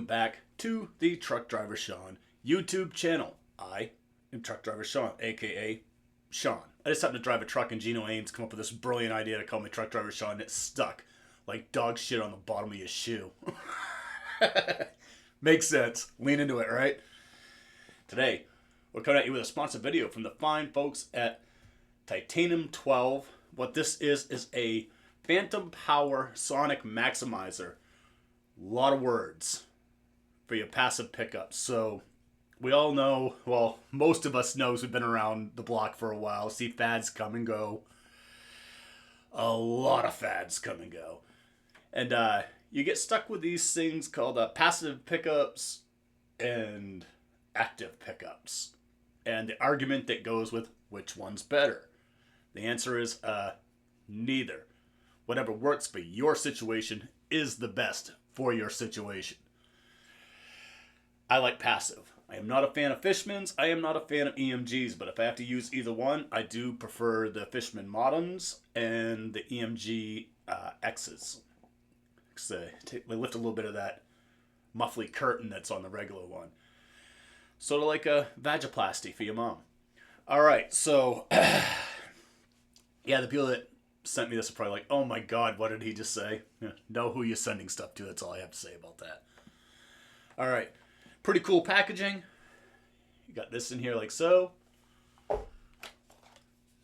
back to the Truck Driver Sean YouTube channel. I am Truck Driver Sean, aka Sean. I just happened to drive a truck and Gino Ames come up with this brilliant idea to call me Truck Driver Sean, and it stuck like dog shit on the bottom of your shoe. Makes sense. Lean into it, right? Today, we're coming at you with a sponsored video from the fine folks at TITANUM12. What this is a phantom power sonic maximizer. A lot of words for your passive pickups. So we all know, well, most of us knows we've been around the block for a while, see fads come and go. A lot of fads come and go. And you get stuck with these things called passive pickups and active pickups. And the argument that goes with which one's better. The answer is neither. Whatever works for your situation is the best for your situation. I like passive. I am not a fan of Fishmans. I am not a fan of EMGs, but if I have to use either one, I do prefer the Fishman Moderns and the EMG X's. They lift a little bit of that muffly curtain that's on the regular one. Sort of like a vagoplasty for your mom. All right, so yeah, the people that sent me this are probably like, oh my God, what did he just say? Yeah, know who you're sending stuff to. That's all I have to say about that. All right, pretty cool packaging. You got this in here like so.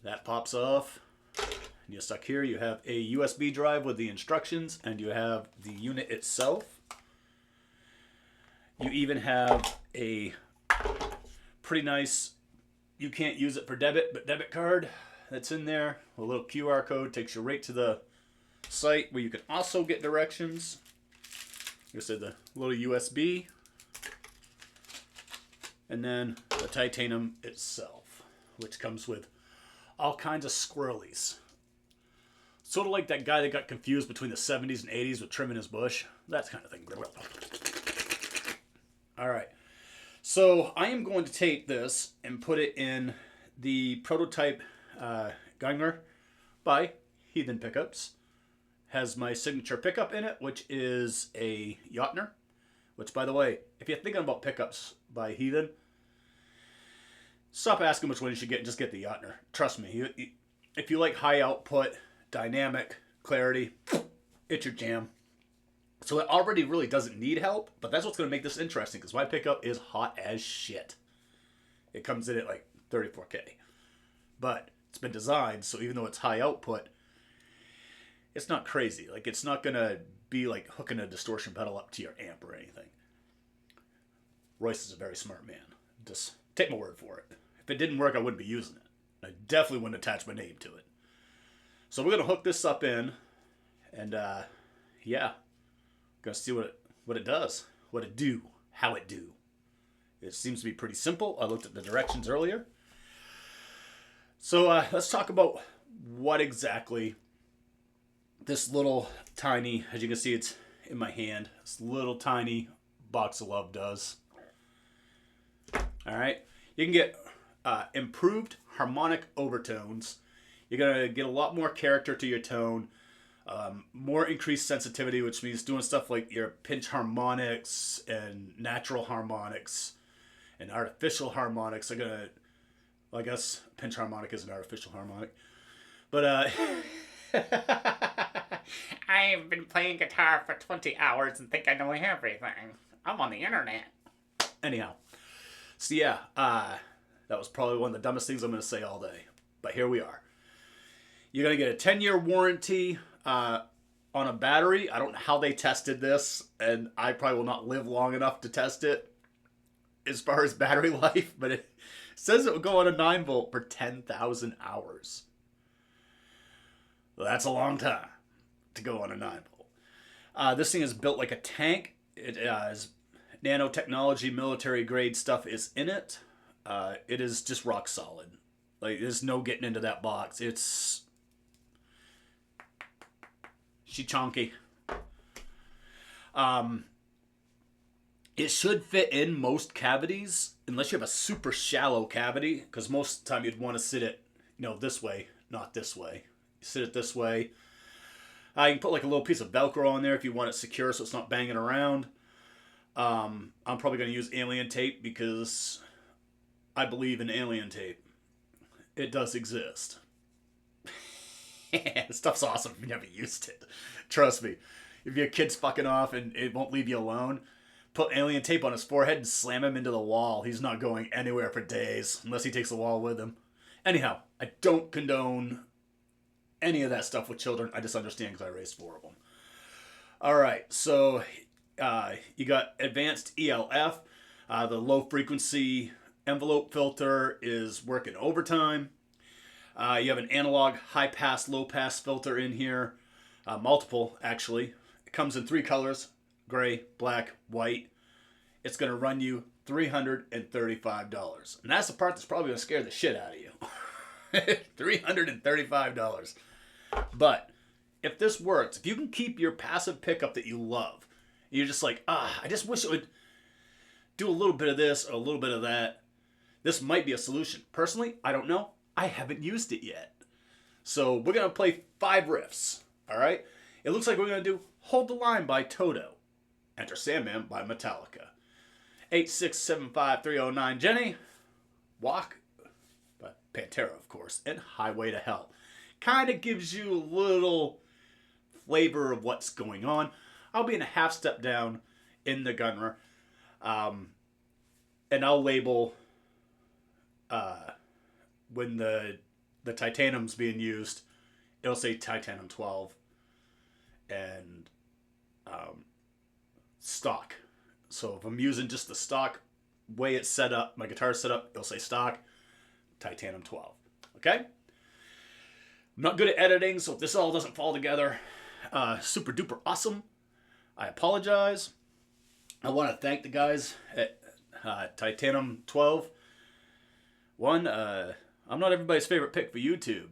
That pops off. And you're stuck here. You have a USB drive with the instructions, and you have the unit itself. You even have a pretty nice, you can't use it for debit, but debit card that's in there. A little QR code takes you right to the site where you can also get directions. Like I said, the little USB. And then the titanium itself, which comes with all kinds of squirrelies. Sort of like that guy that got confused between the 70s and 80s with trimming his bush. That kind of thing. All right. So I am going to take this and put it in the prototype Gungner by Heathen Pickups. Has my signature pickup in it, which is a Yachtner. Which, by the way, if you're thinking about pickups by Heathen, stop asking which one you should get and just get the Yachtner. Trust me, if you like high output, dynamic, clarity, it's your jam. So it already really doesn't need help, but that's what's going to make this interesting, because my pickup is hot as shit. It comes in at like 34K. But it's been designed, so even though it's high output, it's not crazy. Like, it's not going to be like hooking a distortion pedal up to your amp or anything. Royce is a very smart man. Just take my word for it. If it didn't work, I wouldn't be using it. I definitely wouldn't attach my name to it. So we're going to hook this up in, and yeah, going to see what it does, what it do, how it do. It seems to be pretty simple. I looked at the directions earlier. So let's talk about what exactly this little tiny, as you can see, it's in my hand, this little tiny box of love does. All right, you can get improved harmonic overtones. You're going to get a lot more character to your tone, more increased sensitivity, which means doing stuff like your pinch harmonics and natural harmonics and artificial harmonics are going to, well, I guess pinch harmonic is an artificial harmonic. But I've been playing guitar for 20 hours and think I know everything. I'm on the internet. Anyhow, so yeah, that was probably one of the dumbest things I'm going to say all day. But here we are. You're going to get a 10-year warranty on a battery. I don't know how they tested this, and I probably will not live long enough to test it as far as battery life, but it says it will go on a 9-volt for 10,000 hours. Well, that's a long time to go on a 9-volt. This thing is built like a tank. It has nanotechnology, military-grade stuff is in it. It is just rock solid. Like, there's no getting into that box. It's chonky. It should fit in most cavities, unless you have a super shallow cavity, because most of the time you'd want to sit it, this way, not this way. You sit it this way. You can put like a little piece of Velcro on there if you want it secure so it's not banging around. I'm probably going to use alien tape because I believe in alien tape. It does exist. Stuff's awesome if you never used it. Trust me. If your kid's fucking off and it won't leave you alone, put alien tape on his forehead and slam him into the wall. He's not going anywhere for days unless he takes the wall with him. Anyhow, I don't condone any of that stuff with children. I just understand because I raised 4 of them. All right, so you got advanced ELF. The low frequency envelope filter is working overtime. You have an analog high pass, low pass filter in here. Multiple, actually. It comes in 3 colors, gray, black, white. It's going to run you $335. And that's the part that's probably going to scare the shit out of you. $335. But if this works, if you can keep your passive pickup that you love, you're just like, I just wish it would do a little bit of this or a little bit of that, this might be a solution. Personally, I don't know. I haven't used it yet. So we're going to play 5 riffs. All right? It looks like we're going to do Hold the Line by Toto. Enter Sandman by Metallica. 8675309 Jenny. Walk by Pantera, of course. And Highway to Hell. Kind of gives you a little flavor of what's going on. I'll be in a half step down in the Gunner. And I'll label when the Titanum's being used, it'll say TITANUM12 and stock. So if I'm using just the stock way it's set up, my guitar's set up, it'll say stock, TITANUM12. Okay? I'm not good at editing, so if this all doesn't fall together, super duper awesome. I apologize. I want to thank the guys at TITANUM12. One, I'm not everybody's favorite pick for YouTube.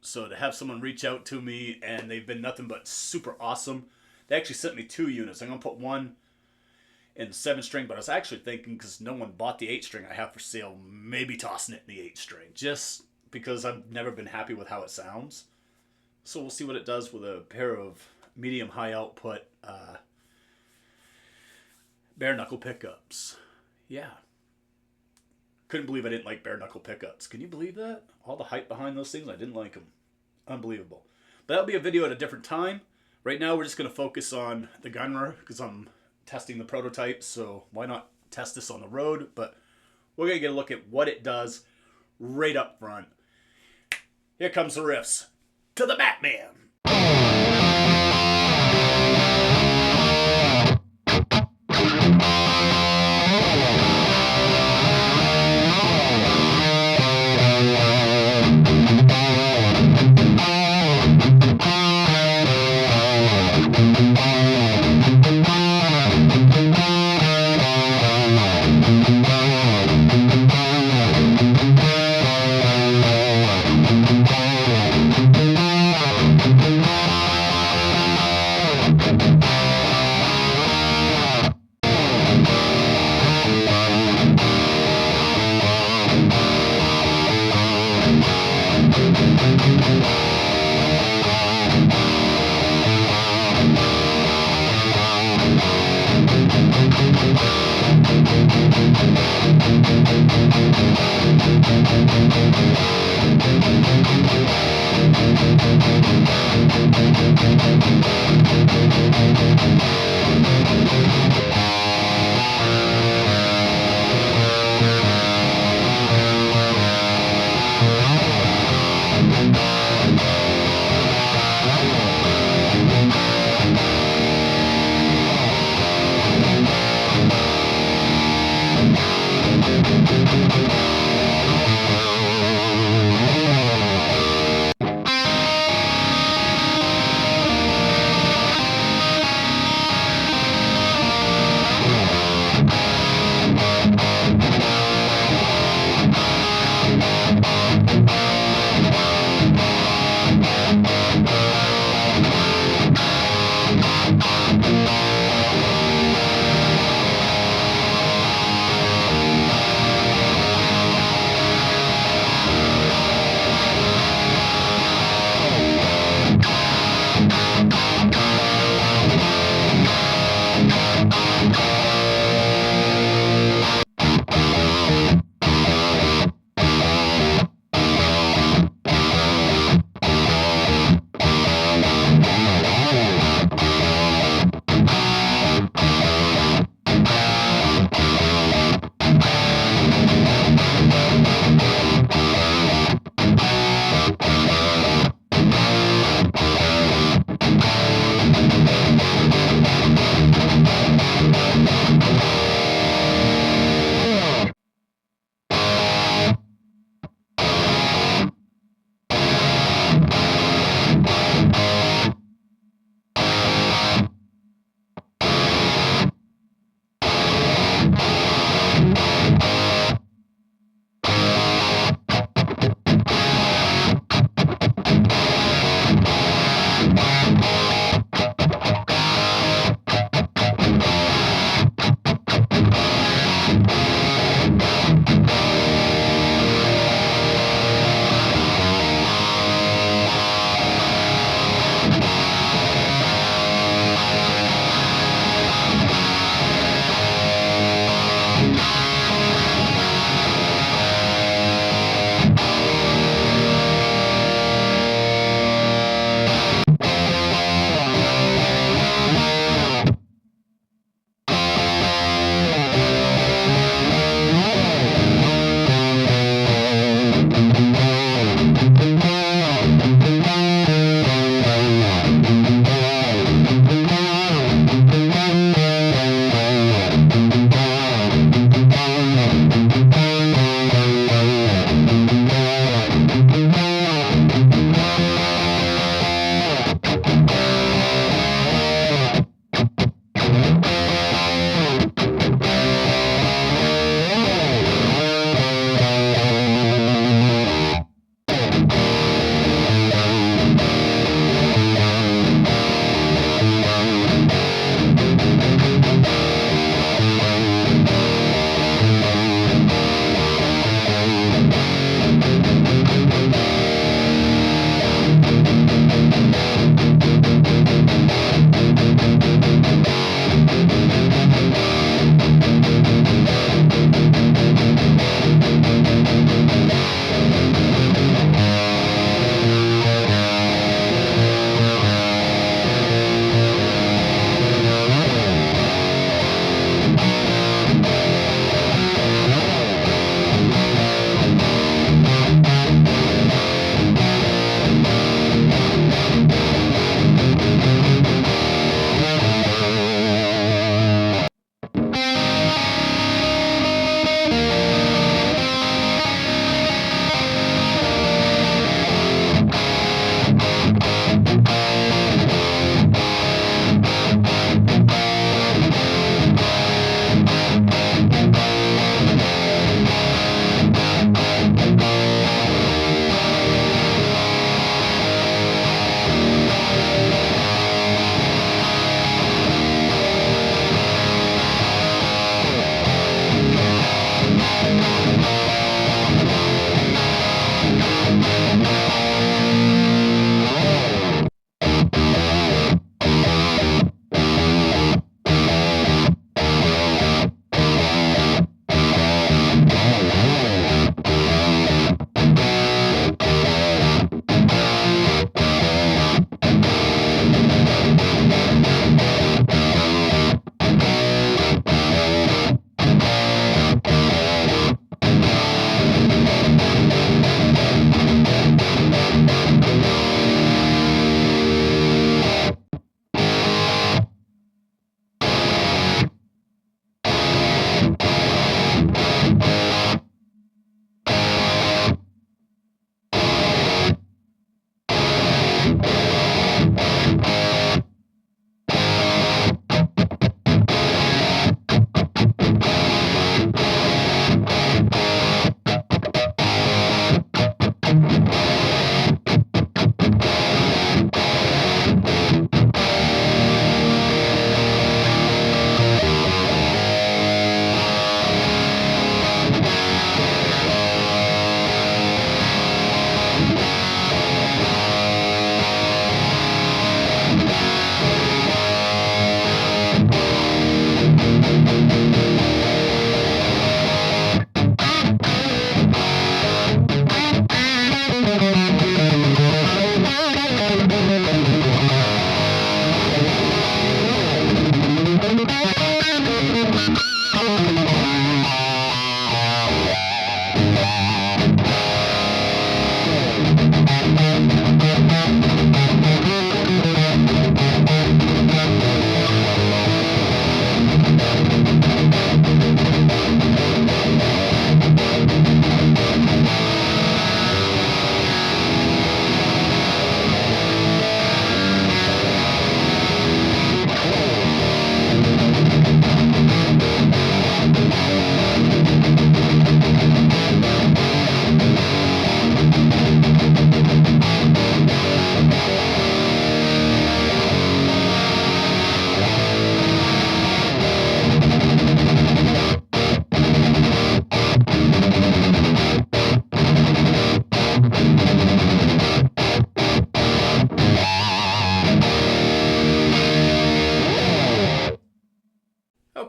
So to have someone reach out to me and they've been nothing but super awesome. They actually sent me 2 units. I'm going to put one in the 7-string, but I was actually thinking because no one bought the 8-string I have for sale, maybe tossing it in the 8-string. Just because I've never been happy with how it sounds. So we'll see what it does with a pair of medium high output bare knuckle pickups. Yeah. Couldn't believe I didn't like bare knuckle pickups. Can you believe that? All the hype behind those things, I didn't like them. Unbelievable. But that'll be a video at a different time. Right now we're just going to focus on the Gunner because I'm testing the prototype, so why not test this on the road? But we're going to get a look at what it does right up front. Here comes the riffs. To the Batman!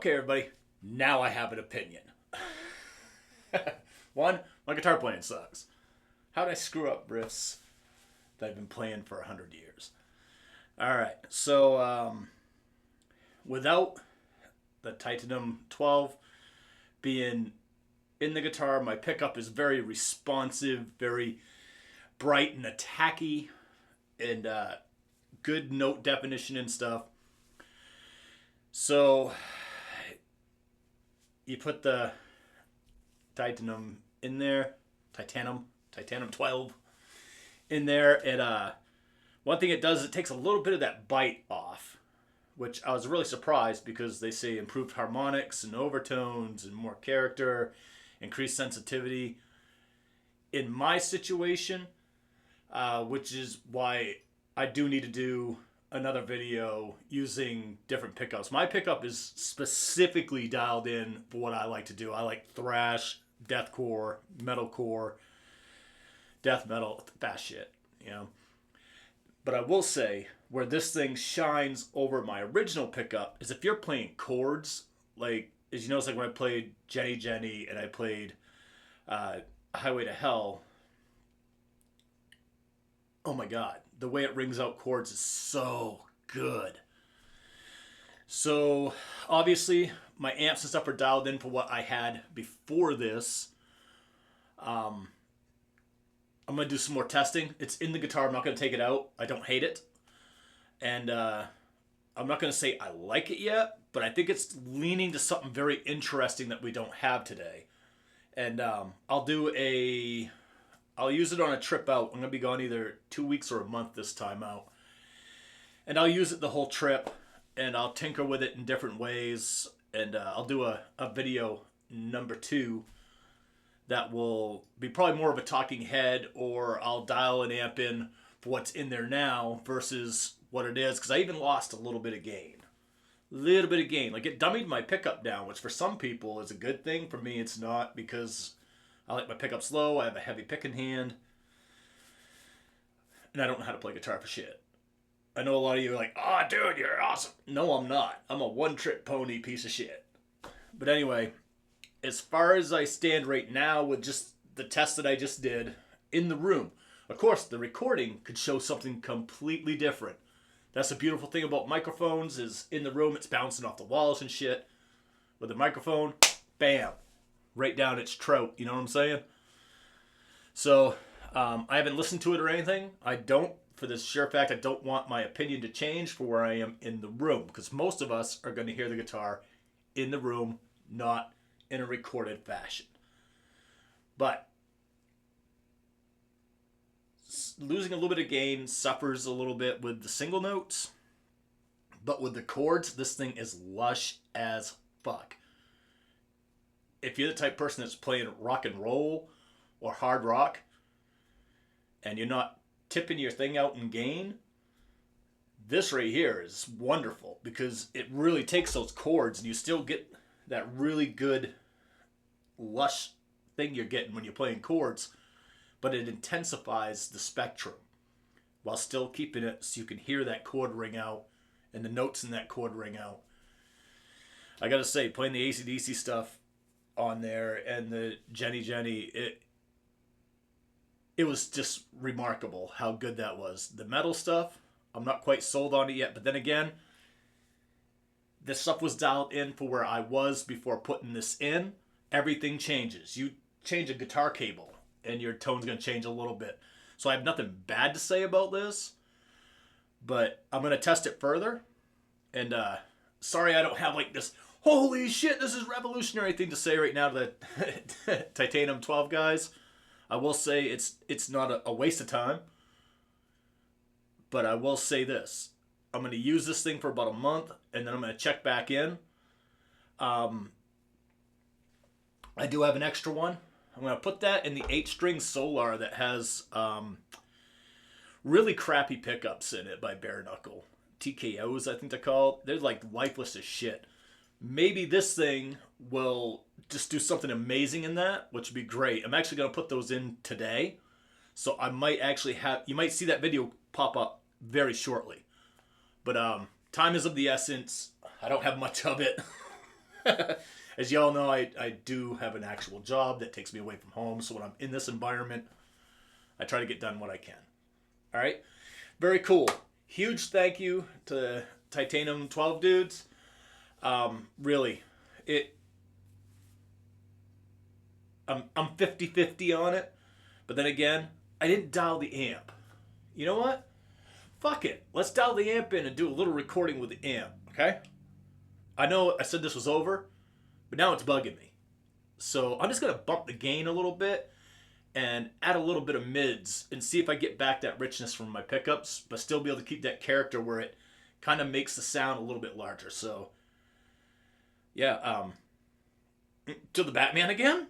Okay, everybody, now I have an opinion. One, my guitar playing sucks. How did I screw up riffs that I've been playing for 100 years? Alright, so without the TITANUM12 being in the guitar, my pickup is very responsive, very bright and attacky, and good note definition and stuff. So you put the Titanum in there, Titanium 12 in there, and one thing it does is it takes a little bit of that bite off, which I was really surprised because they say improved harmonics and overtones and more character, increased sensitivity. In my situation, which is why I do need to do another video using different pickups. My pickup is specifically dialed in for what I like to do. I like thrash, deathcore, metalcore, death metal, fast shit, you know. But I will say where this thing shines over my original pickup is if you're playing chords, like as you notice, like when I played Jenny Jenny and I played Highway to Hell. Oh my god, the way it rings out chords is so good. So obviously my amps and stuff are dialed in for what I had before this. I'm going to do some more testing. It's in the guitar. I'm not going to take it out. I don't hate it. And I'm not going to say I like it yet, but I think it's leaning to something very interesting that we don't have today. And I'll use it on a trip out. I'm going to be gone either 2 weeks or a month this time out. And I'll use it the whole trip, and I'll tinker with it in different ways. And I'll do a video number 2 that will be probably more of a talking head, or I'll dial an amp in for what's in there now versus what it is, because I even lost a little bit of gain. Like it dummied my pickup down, which for some people is a good thing. For me, it's not, because I like my pickup slow. I have a heavy picking hand, and I don't know how to play guitar for shit. I know a lot of you are like, "Oh, dude, you're awesome." No, I'm not. I'm a one-trick pony piece of shit. But anyway, as far as I stand right now with just the test that I just did in the room, of course, the recording could show something completely different. That's the beautiful thing about microphones, is in the room it's bouncing off the walls and shit. With the microphone, bam, right down its throat. You know what I'm saying? So I haven't listened to it or anything. I don't, for the sheer fact, I don't want my opinion to change for where I am in the room, because most of us are going to hear the guitar in the room, not in a recorded fashion. But losing a little bit of gain suffers a little bit with the single notes, but with the chords, this thing is lush as fuck. If you're the type of person that's playing rock and roll or hard rock, and you're not tipping your thing out in gain, this right here is wonderful, because it really takes those chords and you still get that really good lush thing you're getting when you're playing chords, but it intensifies the spectrum while still keeping it so you can hear that chord ring out and the notes in that chord ring out. I gotta say, playing the AC/DC stuff on there and the Jenny Jenny, it was just remarkable how good that was. The metal stuff, I'm not quite sold on it yet, but then again, this stuff was dialed in for where I was before putting this in. Everything changes. You change a guitar cable and your tone's going to change a little bit. So I have nothing bad to say about this, but I'm going to test it further. And sorry I don't have like this, holy shit, this is revolutionary thing to say right now to the TITANUM12 guys. I will say it's not a waste of time, but I will say this. I'm going to use this thing for about a month, and then I'm going to check back in. I do have an extra one. I'm going to put that in the 8-string Solar that has really crappy pickups in it by Bare Knuckle. TKOs, I think they're called. They're like lifeless as shit. Maybe this thing will just do something amazing in that, which would be great. I'm actually going to put those in today. So I might actually have, you might see that video pop up very shortly. But time is of the essence. I don't have much of it. As y'all know, I do have an actual job that takes me away from home. So when I'm in this environment, I try to get done what I can. All right? Very cool. Huge thank you to TITANUM12 dudes. Really, I'm 50-50 on it. But then again, I didn't dial the amp. You know what? Fuck it. Let's dial the amp in and do a little recording with the amp, okay? I know I said this was over, but now it's bugging me. So I'm just going to bump the gain a little bit and add a little bit of mids and see if I get back that richness from my pickups, but still be able to keep that character where it kind of makes the sound a little bit larger. So, yeah, to the Batman again?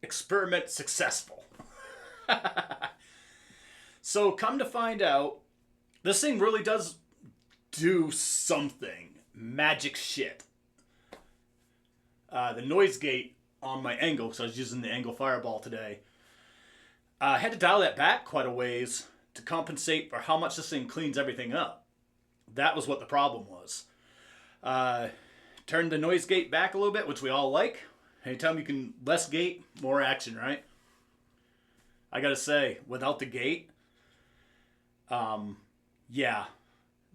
Experiment successful. So come to find out, this thing really does do something. Magic shit. The noise gate on my angle, because I was using the angle fireball today, I had to dial that back quite a ways to compensate for how much this thing cleans everything up. That was what the problem was. Turned the noise gate back a little bit, which we all like. Anytime you can less gate, more action, right? I gotta say, without the gate, yeah,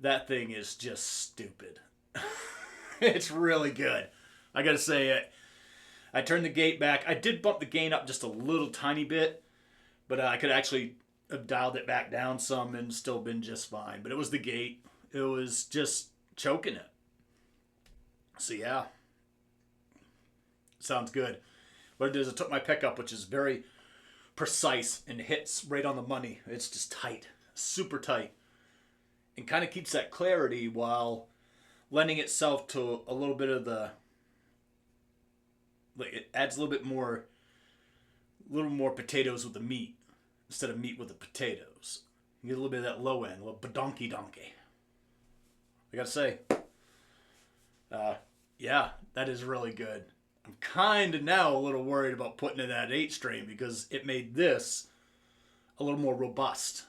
that thing is just stupid. It's really good. I gotta say it. I turned the gate back. I did bump the gain up just a little tiny bit, but I could actually have dialed it back down some and still been just fine. But it was the gate. It was just choking it. So yeah, sounds good. What it did is I took my pickup, which is very precise and hits right on the money. It's just tight, super tight, and kind of keeps that clarity while lending itself to a little bit of the, like, it adds a little more potatoes with the meat instead of meat with the potatoes. You get a little bit of that low end, a little badonky donkey. I gotta say, yeah, that is really good. I'm kind of now a little worried about putting in that 8-string because it made this a little more robust.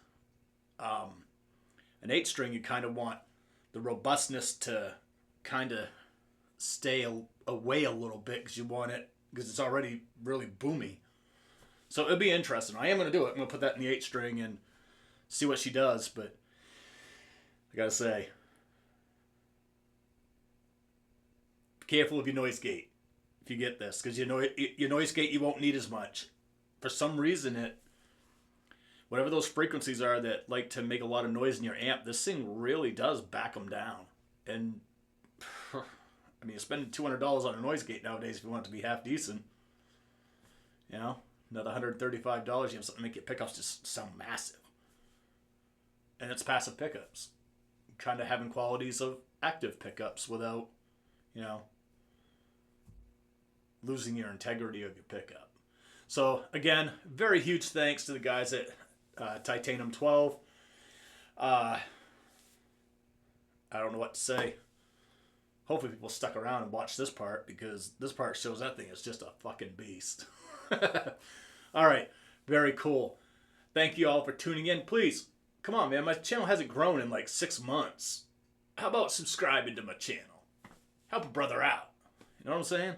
An 8-string, you kind of want the robustness to kind of stay away a little bit because you want it, because it's already really boomy. So it'll be interesting. I am going to do it. I'm going to put that in the 8-string and see what she does. But I got to say, be careful of your noise gate if you get this, because your noise gate you won't need as much. For some reason, whatever those frequencies are that like to make a lot of noise in your amp, this thing really does back them down. And I mean, you're spending $200 on a noise gate nowadays if you want it to be half decent. You know, another $135, you have something to make your pickups just sound massive. And it's passive pickups. Kind of having qualities of active pickups without, you know, losing your integrity of your pickup. So, again, very huge thanks to the guys at TITANUM12. I don't know what to say. Hopefully people stuck around and watched this part, because this part shows that thing is just a fucking beast. All right. Very cool. Thank you all for tuning in. Please, come on, man. My channel hasn't grown in like 6 months. How about subscribing to my channel? Help a brother out. You know what I'm saying?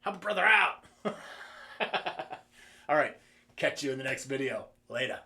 Help a brother out. All right. Catch you in the next video. Later.